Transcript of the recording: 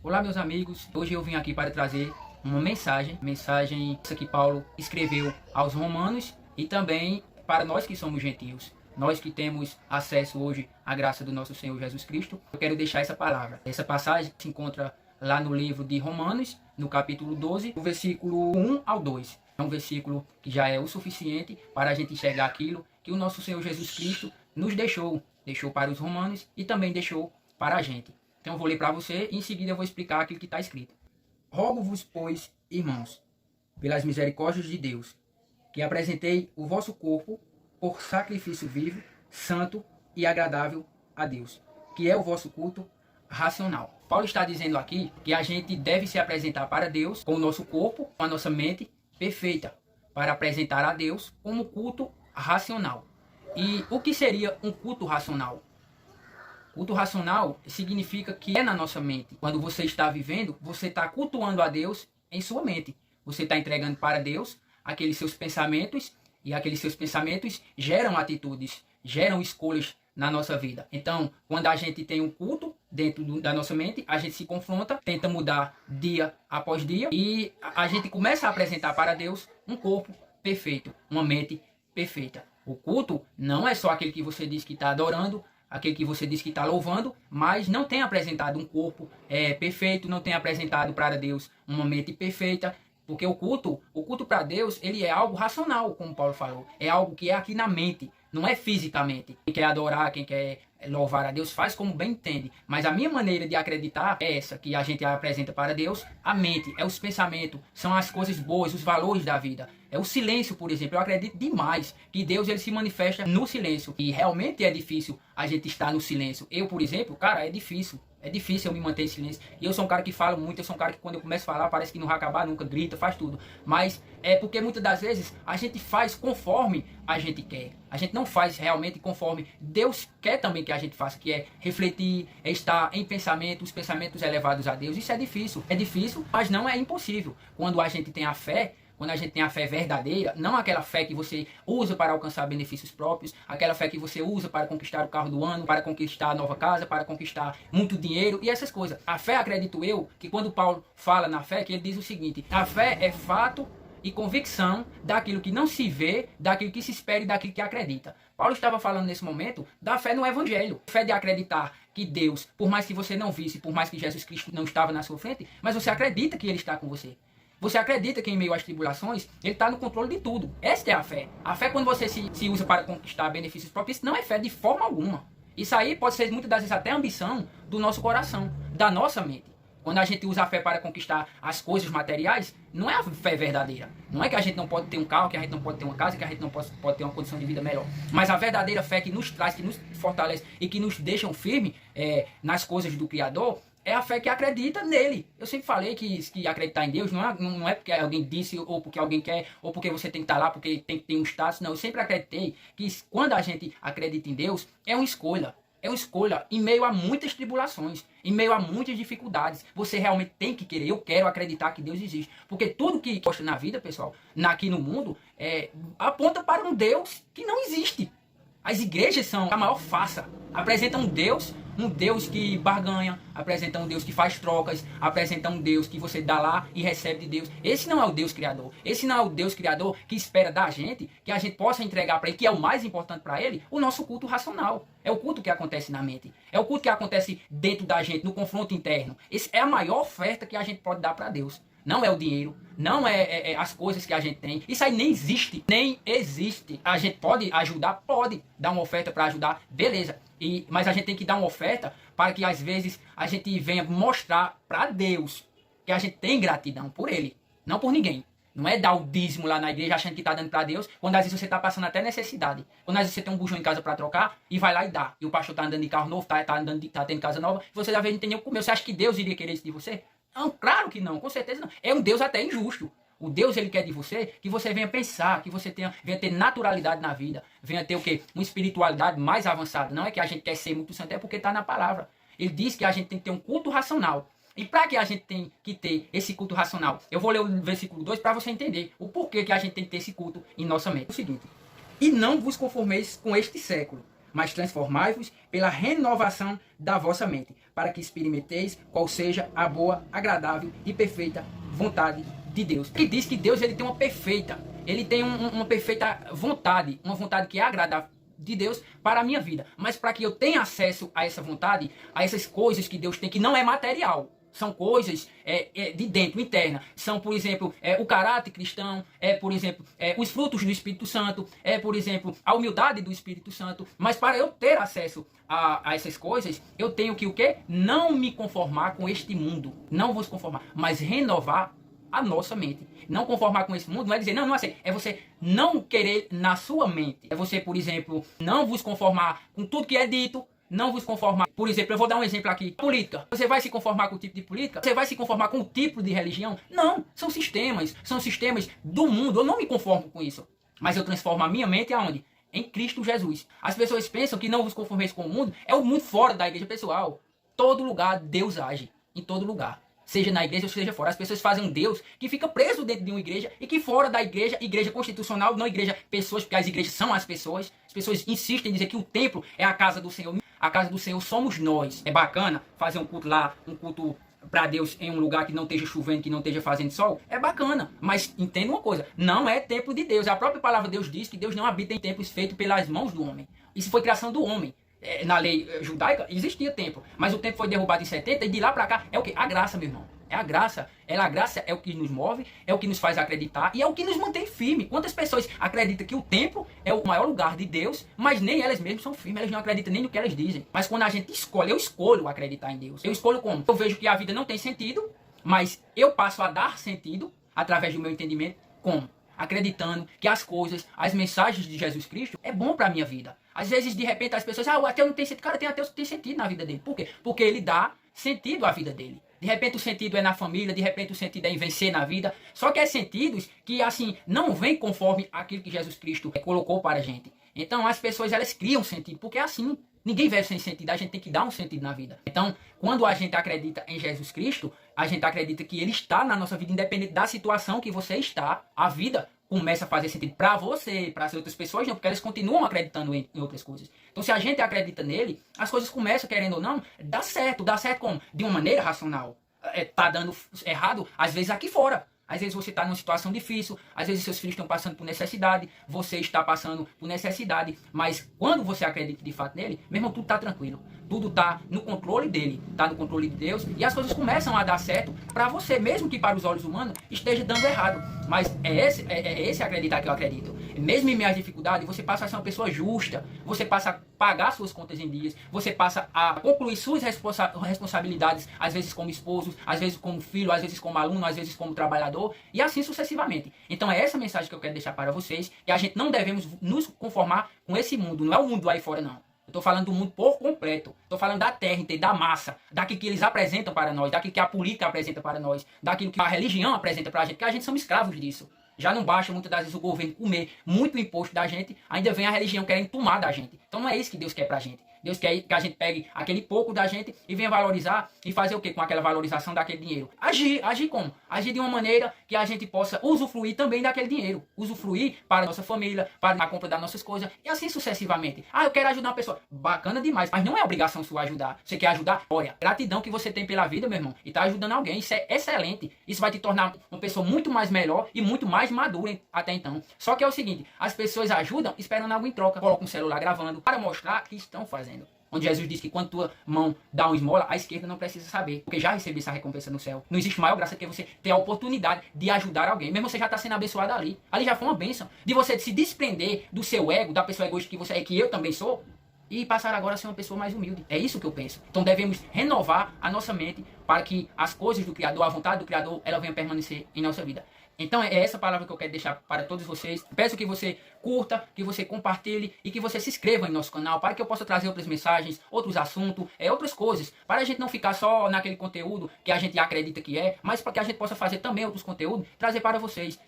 Olá, meus amigos. Hoje eu vim aqui para trazer uma mensagem que Paulo escreveu aos romanos e também para nós que somos gentios. Nós que temos acesso hoje à graça do nosso Senhor Jesus Cristo. Eu quero deixar essa palavra. Essa passagem se encontra lá no livro de Romanos, no capítulo 12, do versículo 1 ao 2. É um versículo que já é o suficiente para a gente enxergar aquilo que o nosso Senhor Jesus Cristo nos deixou para os romanos e também deixou para a gente. Então eu vou ler para você e em seguida eu vou explicar aquilo que está escrito. Rogo-vos, pois, irmãos, pelas misericórdias de Deus, que apresentei o vosso corpo por sacrifício vivo, santo e agradável a Deus, que é o vosso culto racional. Paulo está dizendo aqui que a gente deve se apresentar para Deus com o nosso corpo, com a nossa mente perfeita, para apresentar a Deus como culto racional. E o que seria um culto racional? Culto racional significa que é na nossa mente. Quando você está vivendo, você está cultuando a Deus em sua mente. Você está entregando para Deus aqueles seus pensamentos e aqueles seus pensamentos geram atitudes, geram escolhas na nossa vida. Então, quando a gente tem um culto dentro da nossa mente, a gente se confronta, tenta mudar dia após dia e a gente começa a apresentar para Deus um corpo perfeito, uma mente perfeita. O culto não é só aquele que você diz que está adorando, aquele que você diz que está louvando, mas não tem apresentado um corpo perfeito, não tem apresentado para Deus uma mente perfeita, porque o culto para Deus, ele é algo racional, como Paulo falou, é algo que é aqui na mente, não é fisicamente. Quem quer adorar, quem quer louvar a Deus, faz como bem entende, mas a minha maneira de acreditar é essa, que a gente apresenta para Deus, a mente, é os pensamentos, são as coisas boas, os valores da vida. É o silêncio, por exemplo. Eu acredito demais que Deus ele se manifesta no silêncio. E realmente é difícil a gente estar no silêncio. Eu, por exemplo, cara, é difícil. É difícil eu me manter em silêncio. E eu sou um cara que fala muito. Eu sou um cara que quando eu começo a falar parece que não vai acabar nunca. Grita, faz tudo. Mas é porque muitas das vezes a gente faz conforme a gente quer. A gente não faz realmente conforme Deus quer também que a gente faça. Que é refletir, é estar em pensamento, os pensamentos elevados a Deus. Isso é difícil. É difícil, mas não é impossível. Quando a gente tem a fé, quando a gente tem a fé verdadeira, não aquela fé que você usa para alcançar benefícios próprios, aquela fé que você usa para conquistar o carro do ano, para conquistar a nova casa, para conquistar muito dinheiro e essas coisas. A fé, acredito eu, que quando Paulo fala na fé, que ele diz o seguinte: a fé é fato e convicção daquilo que não se vê, daquilo que se espera e daquilo que acredita. Paulo estava falando nesse momento da fé no Evangelho. Fé de acreditar que Deus, por mais que você não visse, por mais que Jesus Cristo não estava na sua frente, mas você acredita que Ele está com você. Você acredita que em meio às tribulações, Ele está no controle de tudo. Esta é a fé. A fé quando você se usa para conquistar benefícios próprios, isso não é fé de forma alguma. Isso aí pode ser muitas das vezes até ambição do nosso coração, da nossa mente. Quando a gente usa a fé para conquistar as coisas materiais, não é a fé verdadeira. Não é que a gente não pode ter um carro, que a gente não pode ter uma casa, que a gente não pode ter uma condição de vida melhor. Mas a verdadeira fé que nos traz, que nos fortalece e que nos deixa firme nas coisas do Criador, é a fé que acredita nele. Eu sempre falei que acreditar em Deus não é porque alguém disse, ou porque alguém quer, ou porque você tem que estar lá, porque tem que ter um status. Não, eu sempre acreditei que quando a gente acredita em Deus, é uma escolha. É uma escolha em meio a muitas tribulações, em meio a muitas dificuldades. Você realmente tem que querer. Eu quero acreditar que Deus existe. Porque tudo que gosta na vida, pessoal, aqui no mundo, aponta para um Deus que não existe. As igrejas são a maior farsa. Apresentam um Deus que barganha, apresenta um Deus que faz trocas, apresenta um Deus que você dá lá e recebe de Deus. Esse não é o Deus Criador. Esse não é o Deus Criador que espera da gente, que a gente possa entregar para Ele, que é o mais importante para Ele, o nosso culto racional. É o culto que acontece na mente. É o culto que acontece dentro da gente, no confronto interno. Essa é a maior oferta que a gente pode dar para Deus. Não é o dinheiro, não é as coisas que a gente tem. Isso aí nem existe, nem existe. A gente pode ajudar, pode dar uma oferta para ajudar, beleza. Mas a gente tem que dar uma oferta para que às vezes a gente venha mostrar para Deus que a gente tem gratidão por Ele, não por ninguém. Não é dar o dízimo lá na igreja achando que está dando para Deus, quando às vezes você está passando até necessidade. Quando às vezes você tem um bujão em casa para trocar e vai lá e dá. E o pastor está andando de carro novo, tá tendo casa nova, e você às vezes não tem nem o que comer. Você acha que Deus iria querer isso de você? Não, claro que não, com certeza não. É um Deus até injusto. O Deus, ele quer de você que você venha pensar, que você venha ter naturalidade na vida, venha ter o quê? Uma espiritualidade mais avançada. Não é que a gente quer ser muito santo, é porque está na palavra. Ele diz que a gente tem que ter um culto racional. E para que a gente tem que ter esse culto racional? Eu vou ler o versículo 2 para você entender o porquê que a gente tem que ter esse culto em nossa mente. É o seguinte: e não vos conformeis com este século, mas transformai-vos pela renovação da vossa mente, para que experimenteis qual seja a boa, agradável e perfeita vontade de Deus. Que diz que Deus ele tem uma perfeita, uma perfeita vontade, uma vontade que é agradável de Deus para a minha vida. Mas para que eu tenha acesso a essa vontade, a essas coisas que Deus tem, que não é material, são coisas de dentro, interna. São, por exemplo, o caráter cristão, por exemplo, os frutos do Espírito Santo, por exemplo, a humildade do Espírito Santo. Mas para eu ter acesso a essas coisas, eu tenho que o quê? Não me conformar com este mundo. Não vos conformar, mas renovar a nossa mente. Não conformar com esse mundo não é dizer, não aceita. É você não querer na sua mente. É você, por exemplo, não vos conformar com tudo que é dito. Não vos conformar. Por exemplo, eu vou dar um exemplo aqui. Política. Você vai se conformar com o tipo de política? Você vai se conformar com o tipo de religião? Não. São sistemas. São sistemas do mundo. Eu não me conformo com isso. Mas eu transformo a minha mente aonde? Em Cristo Jesus. As pessoas pensam que não vos conformeis com o mundo. É o mundo fora da igreja. Pessoal, todo lugar Deus age. Em todo lugar. Seja na igreja ou seja fora. As pessoas fazem um Deus que fica preso dentro de uma igreja e que fora da igreja, igreja constitucional, não igreja pessoas, porque as igrejas são as pessoas. As pessoas insistem em dizer que o templo é a casa do Senhor. A casa do Senhor somos nós. É bacana fazer um culto lá, um culto para Deus em um lugar que não esteja chovendo, que não esteja fazendo sol. É bacana, mas entenda uma coisa, não é templo de Deus. A própria palavra de Deus diz que Deus não habita em templos feitos pelas mãos do homem. Isso foi criação do homem. Na lei judaica existia templo, mas o templo foi derrubado em 70 e de lá para cá é o que? A graça, meu irmão. É a graça. A graça é o que nos move, é o que nos faz acreditar e é o que nos mantém firme. Quantas pessoas acreditam que o templo é o maior lugar de Deus, mas nem elas mesmas são firmes, elas não acreditam nem no que elas dizem. Mas quando a gente escolhe, eu escolho acreditar em Deus. Eu escolho como? Eu vejo que a vida não tem sentido, mas eu passo a dar sentido através do meu entendimento. Como? Acreditando que as coisas, as mensagens de Jesus Cristo é bom para a minha vida. Às vezes, de repente, as pessoas, o ateu não tem sentido. Cara, tem ateu que tem sentido na vida dele. Por quê? Porque ele dá sentido à vida dele. De repente o sentido é na família, de repente o sentido é em vencer na vida. Só que é sentidos que, assim, não vem conforme aquilo que Jesus Cristo colocou para a gente. Então as pessoas, elas criam sentido, porque é assim. Ninguém vive sem sentido, a gente tem que dar um sentido na vida. Então, quando a gente acredita em Jesus Cristo, a gente acredita que Ele está na nossa vida, independente da situação que você está. A vida começa a fazer sentido para você, para as outras pessoas não, porque elas continuam acreditando em outras coisas. Então, se a gente acredita nele, as coisas começam, querendo ou não, dá certo como? De uma maneira racional. Tá dando errado, às vezes aqui fora. Às vezes você está numa situação difícil, às vezes seus filhos estão passando por necessidade, você está passando por necessidade, mas quando você acredita de fato nele, meu irmão, tudo está tranquilo. Tudo está no controle dele, está no controle de Deus, e as coisas começam a dar certo para você, mesmo que para os olhos humanos esteja dando errado. Mas é esse acreditar que eu acredito. Mesmo em minhas dificuldades, você passa a ser uma pessoa justa, você passa a pagar suas contas em dias, você passa a concluir suas responsabilidades, às vezes como esposo, às vezes como filho, às vezes como aluno, às vezes como trabalhador, e assim sucessivamente. Então é essa mensagem que eu quero deixar para vocês, que a gente não devemos nos conformar com esse mundo, não é o mundo lá aí fora não. Eu estou falando do mundo por completo. Estou falando da terra, da massa, daquilo que eles apresentam para nós, daquilo que a política apresenta para nós, daquilo que a religião apresenta para a gente, porque a gente somos escravos disso. Já não basta muitas das vezes o governo comer muito imposto da gente, ainda vem a religião querendo tomar da gente. Então não é isso que Deus quer pra gente. Deus quer que a gente pegue aquele pouco da gente e venha valorizar e fazer o quê com aquela valorização daquele dinheiro? Agir como? Agir de uma maneira que a gente possa usufruir também daquele dinheiro. Usufruir para a nossa família, para a compra das nossas coisas e assim sucessivamente. Eu quero ajudar uma pessoa. Bacana demais, mas não é obrigação sua ajudar. Você quer ajudar? Olha, gratidão que você tem pela vida, meu irmão, e tá ajudando alguém. Isso é excelente. Isso vai te tornar uma pessoa muito mais melhor e muito mais madura até então. Só que é o seguinte, as pessoas ajudam esperando algo em troca. Colocam um celular gravando para mostrar que estão fazendo. Onde Jesus diz que quando tua mão dá uma esmola, a esquerda não precisa saber, porque já recebeu essa recompensa no céu. Não existe maior graça que você ter a oportunidade de ajudar alguém. Mesmo você já está sendo abençoado ali. Ali já foi uma bênção. De você se desprender do seu ego, da pessoa egoísta que você é, que eu também sou, e passar agora a ser uma pessoa mais humilde. É isso que eu penso. Então devemos renovar a nossa mente para que as coisas do Criador, a vontade do Criador, ela venha permanecer em nossa vida. Então é essa palavra que eu quero deixar para todos vocês. Peço que você curta, que você compartilhe e que você se inscreva em nosso canal para que eu possa trazer outras mensagens, outros assuntos, outras coisas. Para a gente não ficar só naquele conteúdo que a gente acredita que é, mas para que a gente possa fazer também outros conteúdos, trazer para vocês.